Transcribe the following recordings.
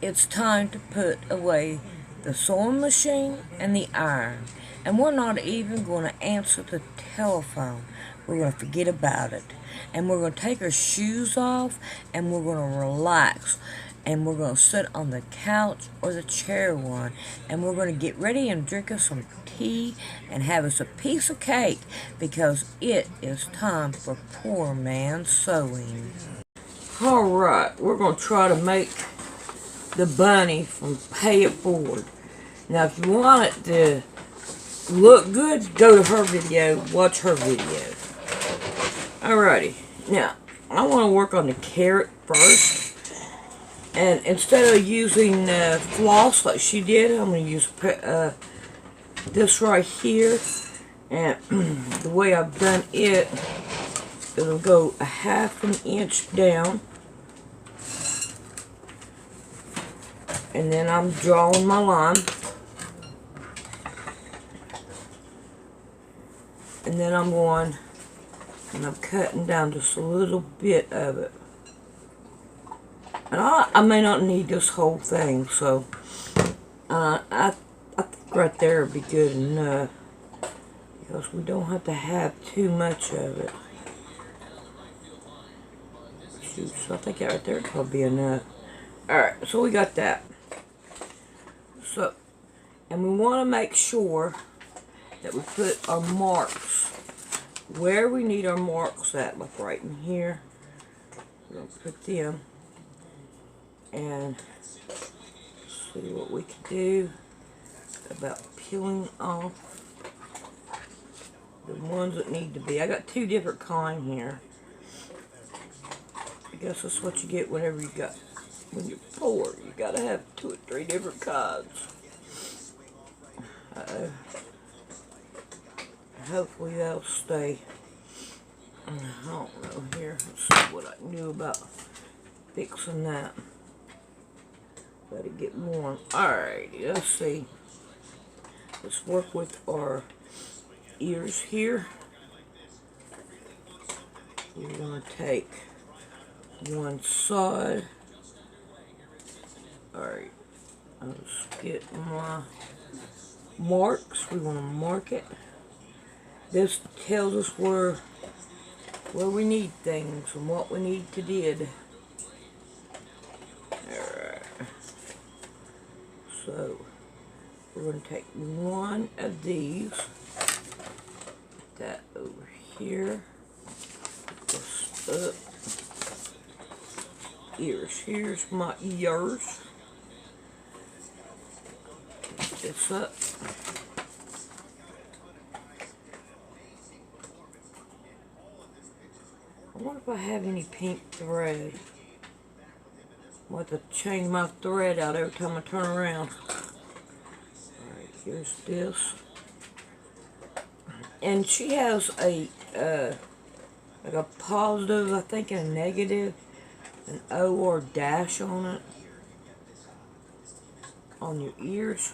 It's time to put away the sewing machine and the iron. And we're not even going to answer the telephone. We're going to forget about it. And we're going to take our shoes off and we're going to relax. And we're going to sit on the couch or the chair one. And we're going to get ready and drink us some tea and have us a piece of cake because it is time for poor man's sewing. Alright, we're going to try to make the bunny from Pay It Forward. Now, if you want it to look good, go to her video, watch her video. Alrighty, now, I want to work on the carrot first. And instead of using floss like she did, I'm going to use this right here. And the way I've done it, it'll go a half an inch down. And then I'm drawing my line. And then I'm going, and I'm cutting down just a little bit of it. And I may not need this whole thing, so I think right there would be good enough. Because we don't have to have too much of it. Shoot, so I think that right there would probably be enough. Alright, so we got that. So, and we want to make sure that we put our marks where we need our marks at, like right in here. We're going to put them and see what we can do about peeling off the ones that need to be. I got two different kind here. I guess that's what you get whenever you got. When you're poor, you gotta have 2 or 3 different kinds. Hopefully that'll stay. I don't know here. Let's see what I can do about fixing that. Let it get warm. Alright, let's see. Let's work with our ears here. We're gonna take one side. Alright, I'll just get my marks. We want to mark it. This tells us where we need things and what we need to do. Alright. So, we're going to take one of these. Put that over here. Put this up. Ears. Here's my ears. This up. I wonder if I have any pink thread. I'll have to change my thread out every time I turn around. Alright, here's this. And she has a like a positive, I think, and a negative, an O or dash on it. On your ears.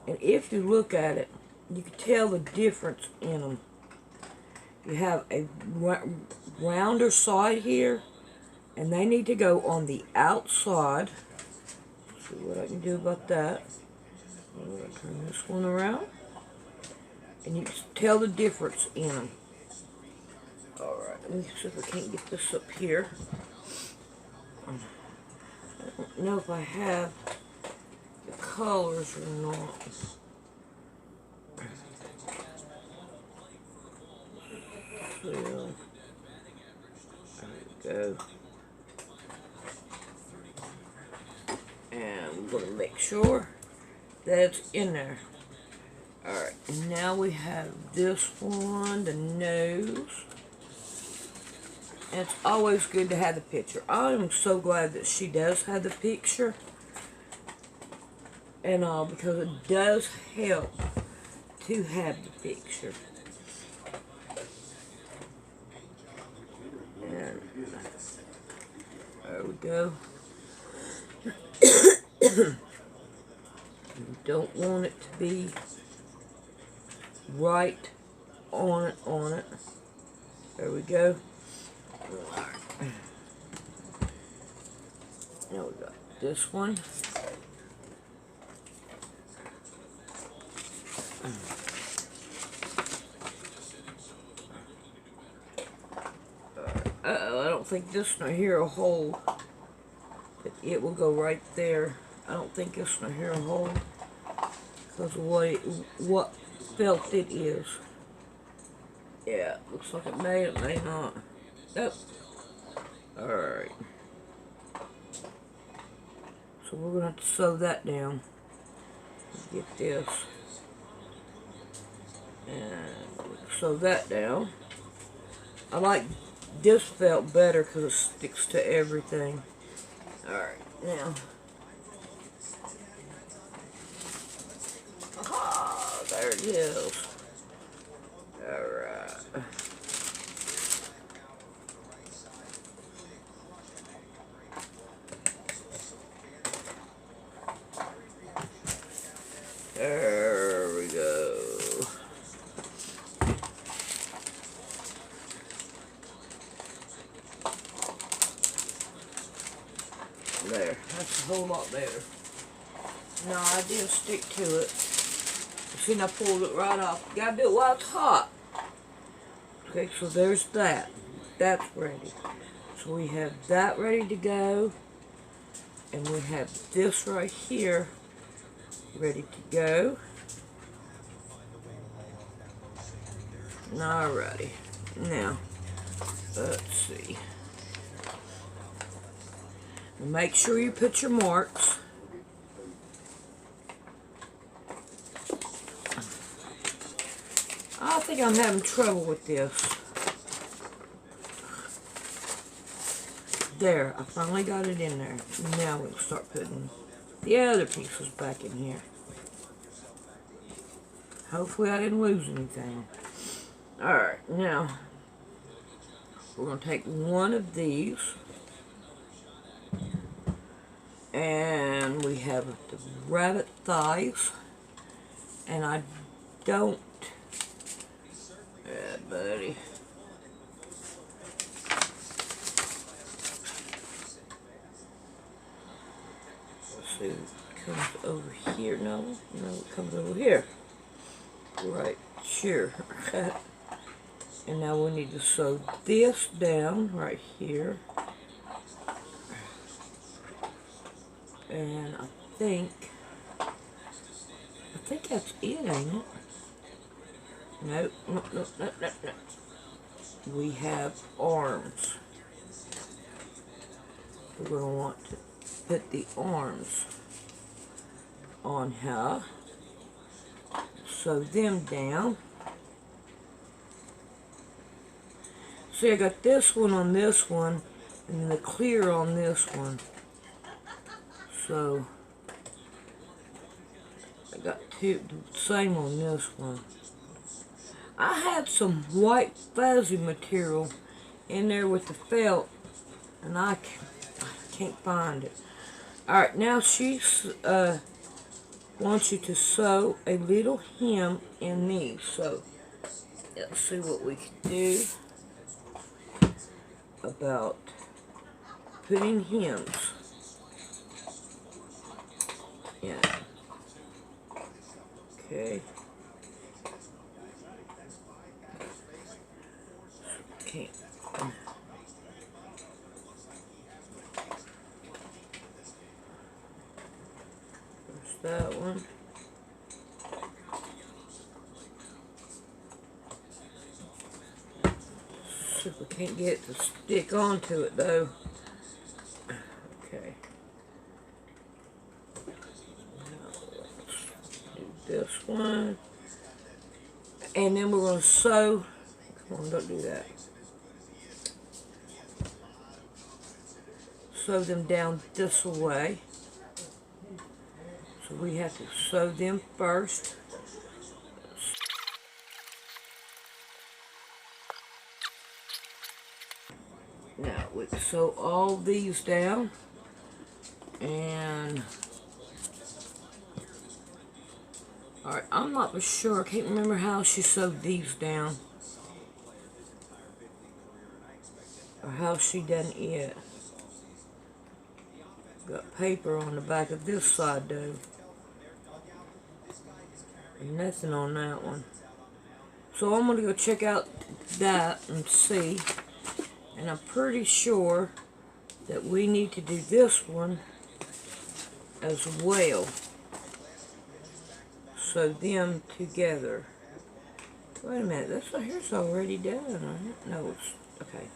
And if you look at it, you can tell the difference in them. You have a rounder side here, and they need to go on the outside. Let's see what I can do about that. I'm going to turn this one around, and you can tell the difference in them. Alright, let me see if I can't get this up here. I don't know if I have the colors or not. There we go. And we're going to make sure that it's in there. Alright, and now we have this one, the nose. And it's always good to have the picture. I am so glad that she does have the picture. And all, because it does help to have the picture. And there we go. You don't want it to be right on it. There we go. Now we got this one. I don't think this one here will hold. But it will go right there. I don't think this one here will hold because of what felt it is. Yeah, looks like it may not. Nope. Alright. So we're going to have to sew that down. Get this. And sew that down. I like this felt better because it sticks to everything. Alright, now. Aha, there it is. Alright. There we go. There, that's a whole lot better. No, I didn't stick to it. See, I pulled it right off. You gotta do it while it's hot. Okay, so there's that. That's ready. So we have that ready to go. And we have this right here ready to go. Alrighty. Now, let's see. Make sure you put your marks. I think I'm having trouble with this. There, I finally got it in there. Now we can start putting the other pieces back in here. Hopefully I didn't lose anything. Alright, now we're going to take one of these. And we have the rabbit thighs. And I don't... Yeah, buddy. Let's see, it comes over here. No, it comes over here. Right here. And now we need to sew this down right here. And I think that's it, ain't it? Nope. We have arms. We're going to want to put the arms on here. Sew them down. See, I got this one on this one, and then the clear on this one. So, I got the same on this one. I had some white fuzzy material in there with the felt, and I can't find it. Alright, now she wants you to sew a little hem in these. So, let's see what we can do about putting hems. Yeah. Okay. Okay. There's that one. See if we can't get it to stick onto it though. Okay. Now let's do this one. And then we're going to sew. Come on, don't do that. Sew them down this way. So we have to sew them first. Now we sew all these down. And alright, I'm not for sure. I can't remember how she sewed these down. Or how she done it. Got paper on the back of this side though. And nothing on that one. So I'm gonna go check out that and see. And I'm pretty sure that we need to do this one as well. Sew them together. Wait a minute, this right here's already done, right? No, it's okay.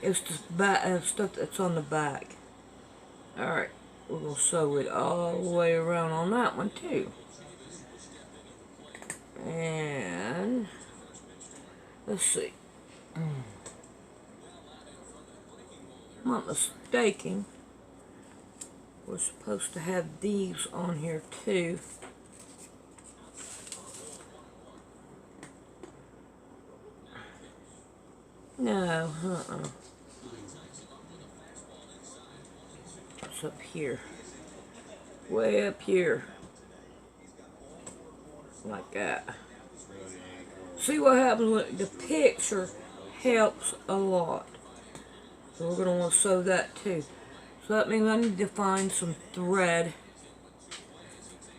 It's the stuff that's on the back. Alright, we're going to sew it all the way around on that one too. And let's see. I'm not mistaken. We're supposed to have these on here too. No, It's up here. Way up here. Like that. See what happens when the picture helps a lot. So we're going to want to sew that too. So that means I need to find some thread.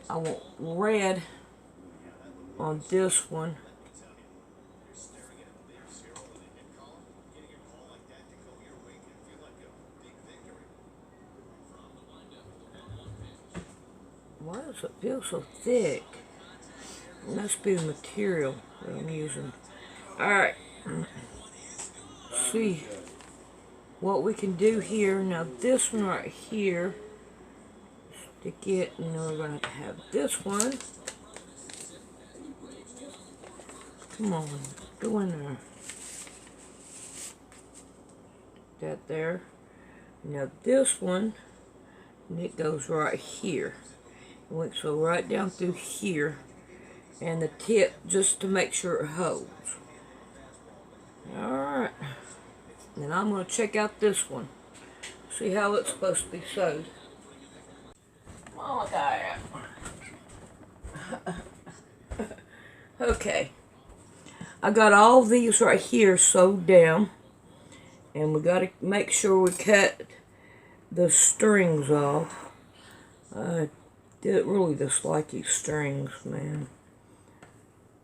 I want red on this one. Why does it feel so thick? It must be the material that I'm using. Alright. See what we can do here. Now this one right here, stick it, and then we're going to have this one. Come on, go in there. That there. Now this one, and it goes right here. It so right down through here, and the tip just to make sure it holds. Alright. Then I'm going to check out this one. See how it's supposed to be sewed. Oh, look at that. Okay. I got all these right here sewed down. And we got to make sure we cut the strings off. I really dislike these strings, man.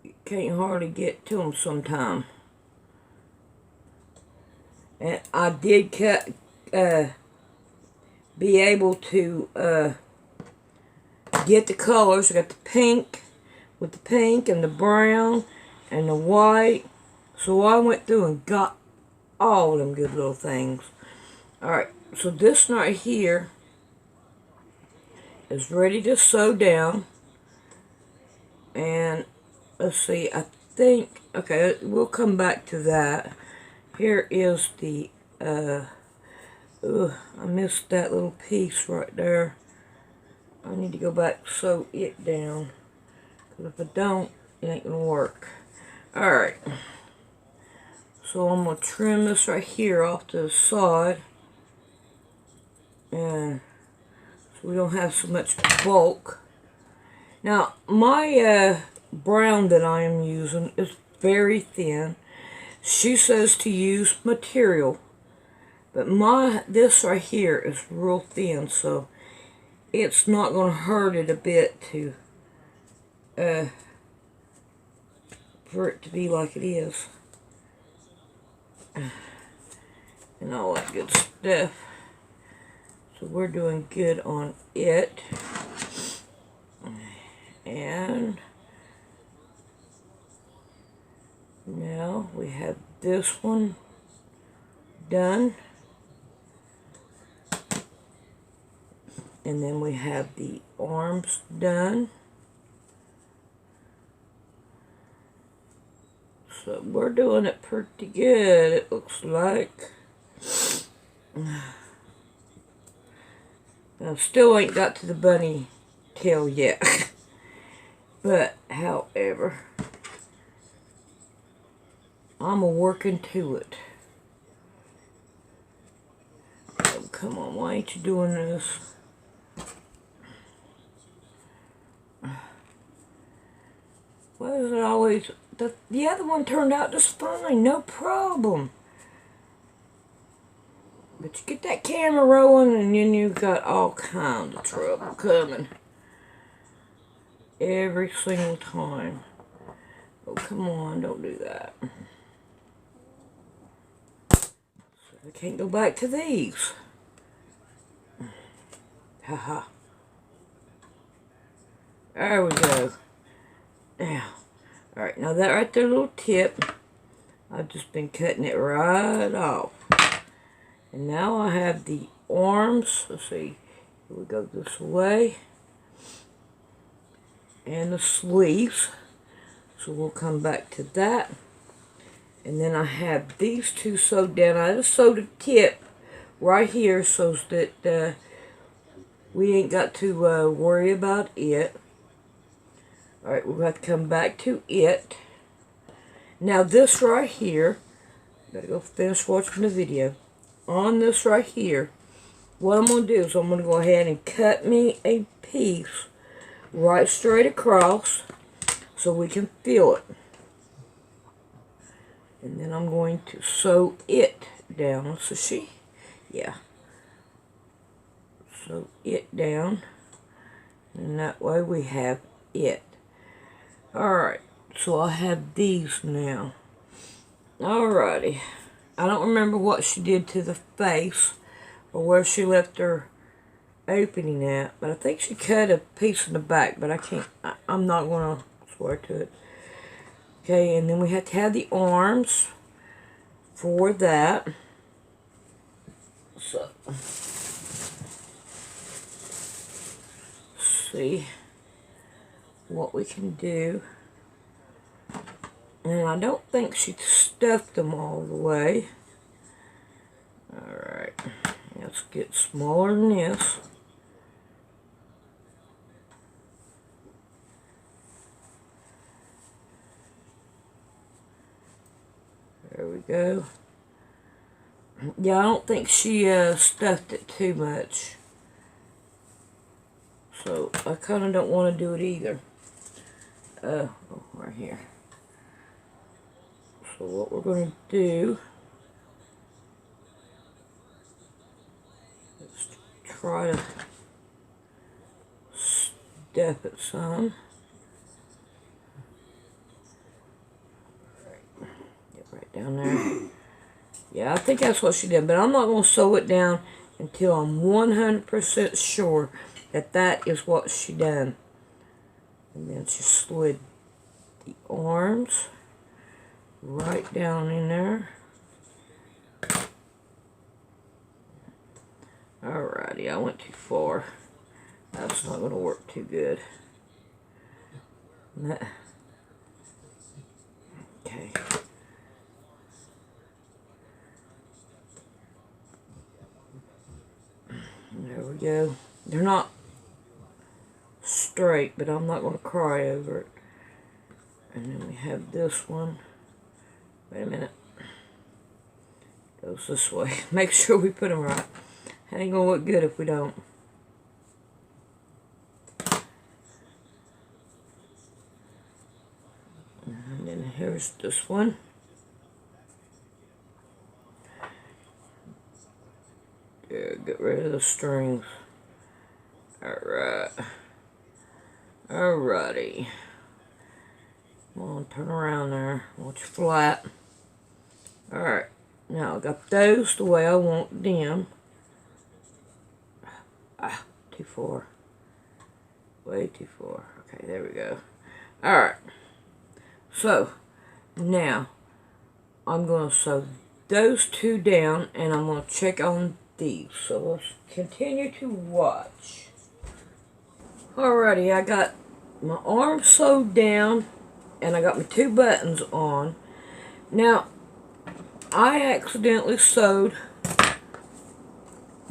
You can't hardly get to them sometime. And I did be able to get the colors. I got the pink with the pink and the brown and the white. So I went through and got all them good little things. Alright, so this right here is ready to sew down. And let's see, I think, okay, we'll come back to that. Here is the, I missed that little piece right there. I need to go back and sew it down. Because if I don't, it ain't going to work. Alright. So I'm going to trim this right here off to the side. And so we don't have so much bulk. Now, my brown that I am using is very thin. She says to use material. But this right here is real thin, so it's not going to hurt it a bit to for it to be like it is. And all that good stuff. So we're doing good on it. And now we have this one done. And then we have the arms done. we're doing it pretty good, it looks like. I still ain't got to the bunny tail yet. But, however, I'm working to it. Oh, come on, why ain't you doing this? Why is it always... The other one turned out just fine, no problem. But you get that camera rolling and then you've got all kinds of trouble coming. Every single time. Oh, come on, don't do that. So I can't go back to these. Haha. There we go. Now, alright, now that right there little tip, I've just been cutting it right off. And now I have the arms. Let's see. Here we go this way. And the sleeves. So we'll come back to that. And then I have these two sewed down. I just sewed a tip right here so that we ain't got to worry about it. Alright, we're going to come back to it. Now this right here, gotta go finish watching the video. On this right here, what I'm going to do is I'm going to go ahead and cut me a piece right straight across so we can feel it. And then I'm going to sew it down. So see? Yeah. Sew it down. And that way we have it. Alright. So I have these now. Alrighty. I don't remember what she did to the face or where she left her opening at, but I think she cut a piece in the back, but I can't, I'm not going to swear to it. Okay, and then we have to have the arms for that. So, see what we can do. And I don't think she stuffed them all the way. Alright, let's get smaller than this. There we go. Yeah, I don't think she stuffed it too much. So, I kind of don't want to do it either. Oh, right here. So what we're going to do is try to stuff it some. Get right down there. Yeah, I think that's what she did, but I'm not going to sew it down until I'm 100% sure that that is what she done. And then she slid the arms right down in there. Alrighty, I went too far. That's not going to work too good. Okay. There we go. They're not straight, but I'm not going to cry over it. And then we have this one. Wait a minute. Goes this way. Make sure we put them right. It ain't going to look good if we don't. And then here's this one. Yeah, get rid of the strings. Alright. Alrighty. Come on, turn around there. Watch flat. Alright. Now I got those the way I want them. Too far. Way too far. Okay, there we go. Alright. So, now I'm going to sew those two down and I'm going to check on these. So let's continue to watch. Alrighty, I got my arm sewed down and I got my two buttons on. Now, I accidentally sewed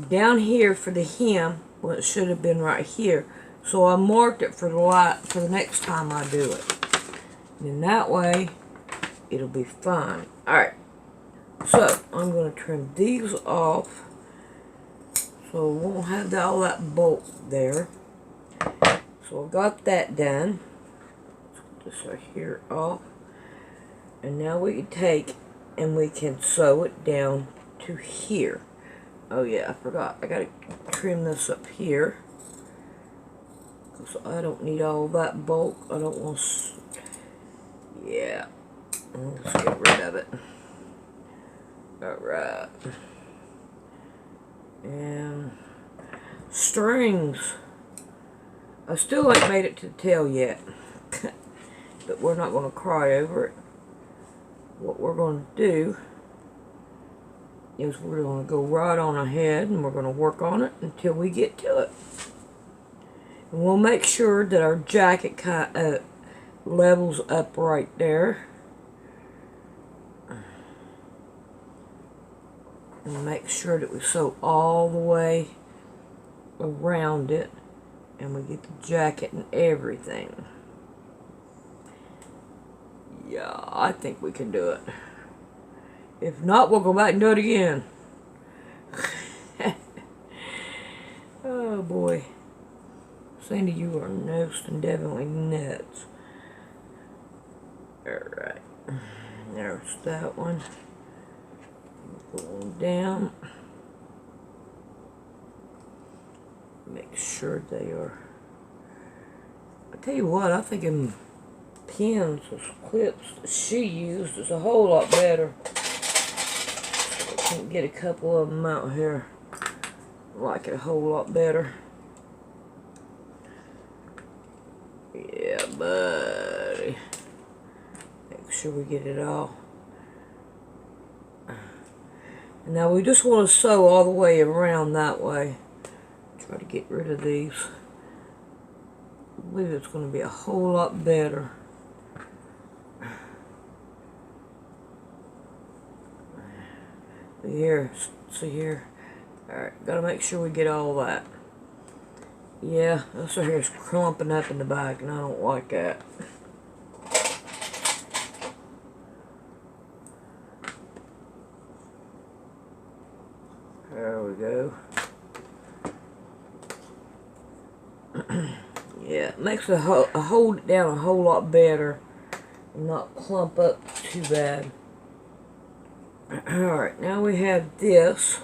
down here for the hem when it should have been right here. So I marked it for the next time I do it. And that way, it'll be fine. Alright, so I'm going to trim these off so we won't have all that bulk there. So I got that done. Let's put this right here off. And now we can take and we can sew it down to here. Oh yeah, I forgot. I gotta trim this up here, because I don't need all that bulk. I don't want to... Yeah. Let's get rid of it. Alright. And strings. I still ain't made it to the tail yet. But we're not going to cry over it. What we're going to do is we're going to go right on ahead and we're going to work on it until we get to it. And we'll make sure that our jacket kind of levels up right there. And make sure that we sew all the way around it and we get the jacket and everything. Yeah, I think we can do it. If not, we'll go back and do it again. Oh boy. Sandy, you are most and definitely nuts. Alright. There's that one. Going down. Make sure they are... I tell you what, I think them pins or clips that she used is a whole lot better. I can get a couple of them out here. I like it a whole lot better. Yeah, buddy. Make sure we get it all. And now we just want to sew all the way around that way. Try to get rid of these. I believe it's going to be a whole lot better. Here, see here. Alright, gotta make sure we get all that. Yeah, this right here is clumping up in the back, and I don't like that. There we go. Yeah, it makes it hold it down a whole lot better and not clump up too bad. Alright, now we have this.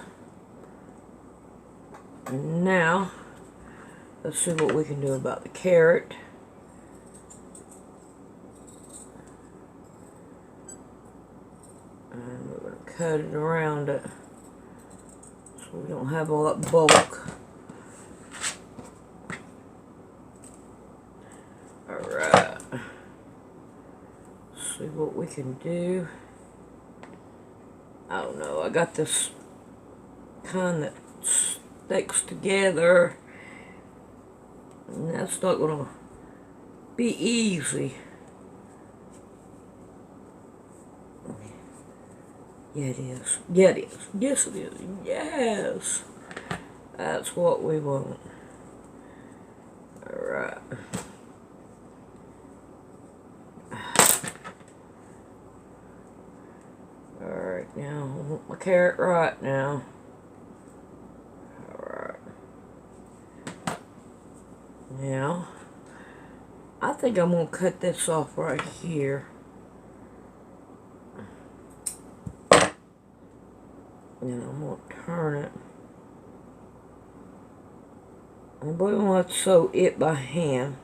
And now, let's see what we can do about the carrot. And we're going to cut it around it so we don't have all that bulk. Alright. See what we can do. I don't know, I got this kind that sticks together, and that's not going to be easy. Yeah, it is. Yeah, it is. Yes, it is. Yes. That's what we want. Alright. Alright, now I want my carrot right now. Alright. Now, I think I'm going to cut this off right here. And I'm going to turn it. I'm going to have to sew it by hand.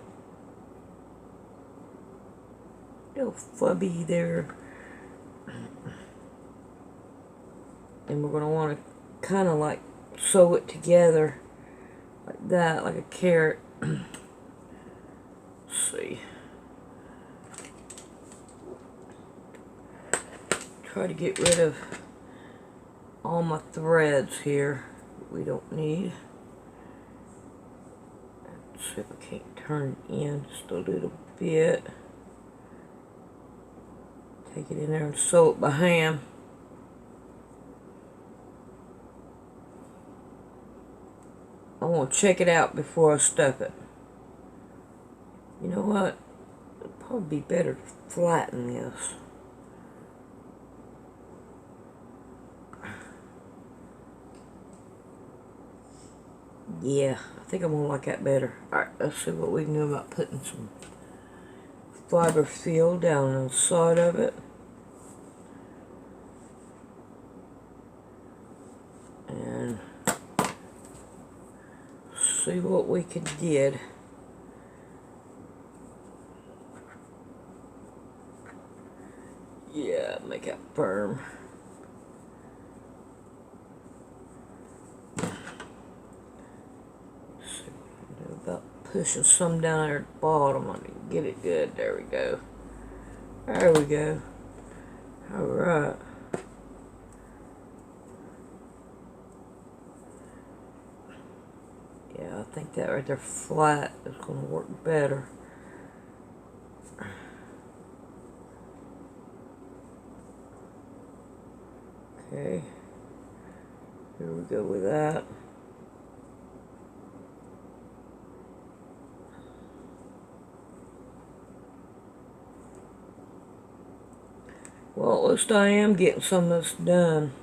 Little fubby there. And we're going to want to kind of like sew it together like that, like a carrot. Let's see. Try to get rid of all my threads here that we don't need. Let's see if I can't turn it in just a little bit. Take it in there and sew it by hand. I want to check it out before I stuff it. You know what? It'd probably be better to flatten this. Yeah, I think I'm going to like that better. Alright, let's see what we can do about putting some fiber fill down on the side of it. And see what we can get. Yeah, make it firm. About pushing some down there at the bottom. Let me get it good. There we go. There we go. Alright. Yeah, I think that right there flat is going to work better. Okay. Here we go with that. Well, at least I am getting some of this done.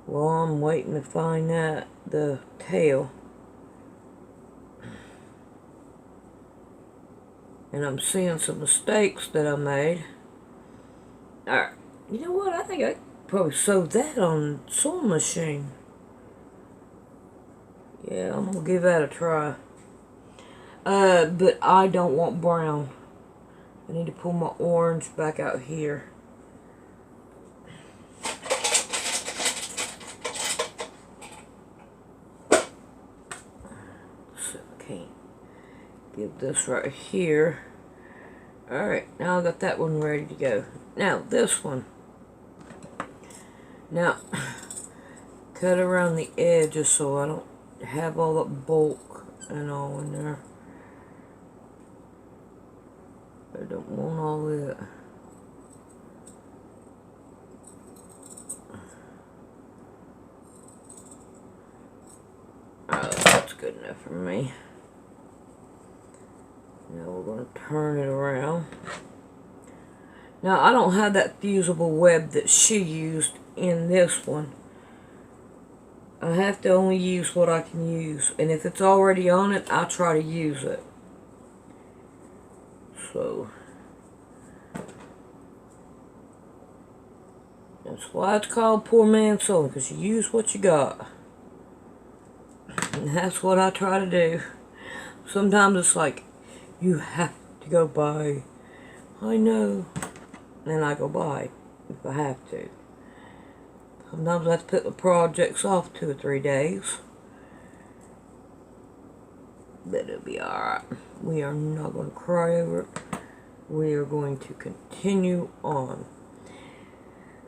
Well, I'm waiting to find out the tail. And I'm seeing some mistakes that I made. Alright, you know what? I think I could probably sew that on the sewing machine. Yeah, I'm going to give that a try. But I don't want brown. I need to pull my orange back out here. So I can't give this right here. Alright, now I got that one ready to go. Now, this one. Now, cut around the edges so I don't have all that bulk and all in there. I don't want all that. Oh, that's good enough for me. Now we're going to turn it around. Now I don't have that fusible web that she used in this one. I have to only use what I can use. And if it's already on it, I try to use it. So that's why it's called poor man's sewing, because you use what you got. And that's what I try to do. Sometimes it's like, you have to go buy. I know. And then I go buy if I have to. Sometimes I have to put the projects off 2 or 3 days. But it'll be alright. We are not going to cry over it. We are going to continue on.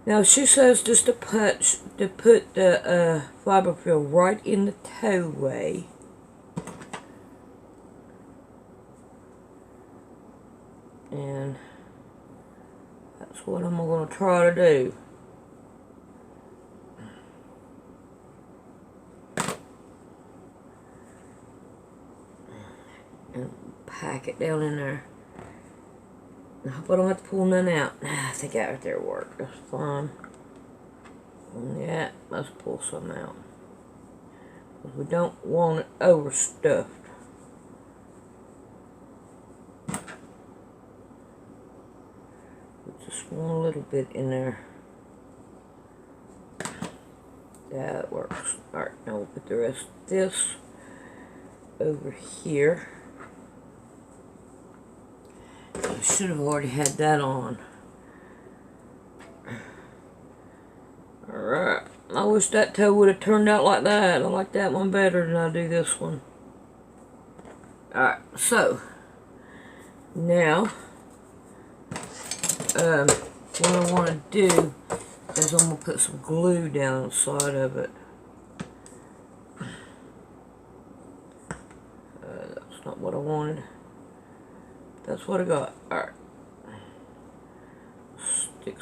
Now she says just to put the fiber fill right in the toeway. And that's what I'm going to try to do. And pack it down in there. I hope I don't have to pull none out. I think that right there worked. That's fine. Yeah, let's pull some out. Because we don't want it overstuffed. We just want a little bit in there. That works. Alright, now we'll put the rest of this over here. I should have already had that on. Alright. I wish that toe would have turned out like that. I like that one better than I do this one. Alright, so now what I want to do is I'm going to put some glue down the side of it. That's not what I wanted. That's what I got. Alright.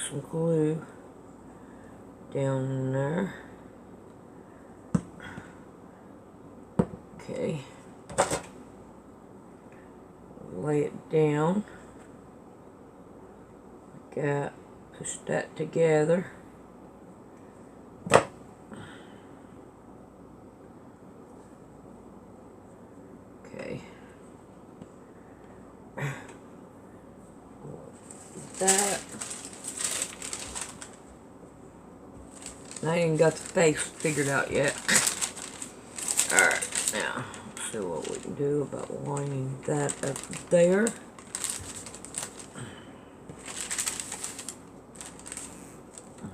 some glue down there. Okay. Lay it down. Like that. Push that together. Okay. That. I ain't got the face figured out yet. Alright, now, let's see what we can do about lining that up there.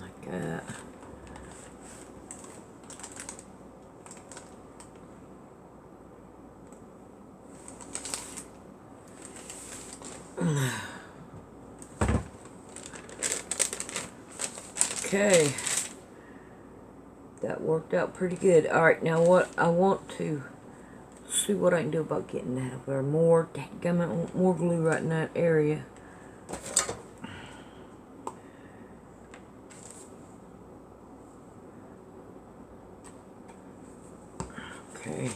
Like that. Okay. That worked out pretty good. Alright, now what I want to see what I can do about getting that up there. More glue right in that area. Okay.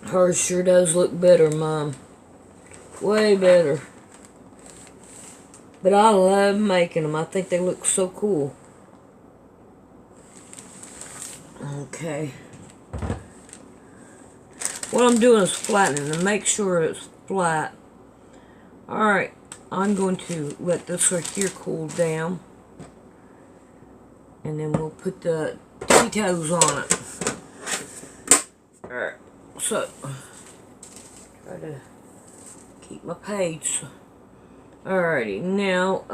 Hers sure does look better, Mom. Way better. But I love making them. I think they look so cool. Okay. What I'm doing is flattening to make sure it's flat. Alright. I'm going to let this right here cool down. And then we'll put the T-toes on it. Alright. So, try to keep my page. Alrighty, now,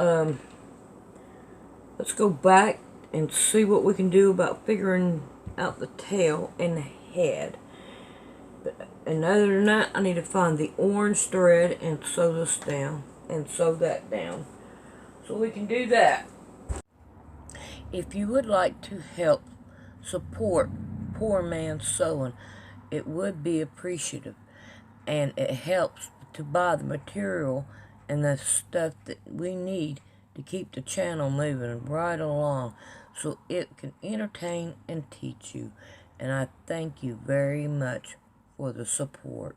let's go back and see what we can do about figuring out the tail and the head. And other than that, I need to find the orange thread and sew this down and sew that down. So we can do that. If you would like to help support Poor Man's Sewing, it would be appreciative. And it helps to buy the material and the stuff that we need to keep the channel moving right along so it can entertain and teach you. And I thank you very much for the support.